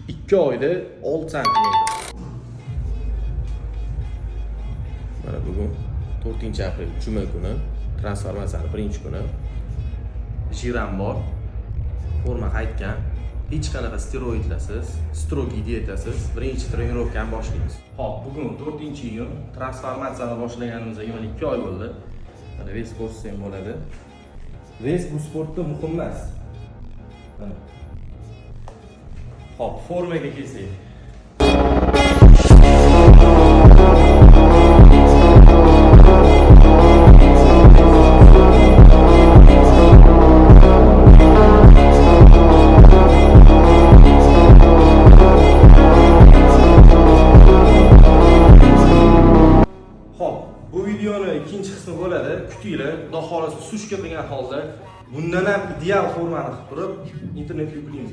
2 oyda 6 santimetr. Mana bugun 4-aprel juma kuni, transformatsiyaning birinchi kuni. Jiram bor. Forma qaytgan. Hech qanaqa steroidlarsiz, strogi dietasiz birinchi trenirovkani boshlaymiz. Xo'p, bugun 4-iyun, transformatsiyani boshlaganimizga yana 2 oy bo'ldi. Mana ves ko'rsam bo'ladi. Ves bu sportda muhim emas. Mana. Xo'p, formaga kelsak. Bu videoni ikkinchi qismi bo'ladi. Kutinglar, xudo xolasa sush kelgan holda bundan ham ideal formani qilib turib internetga yuklaymiz.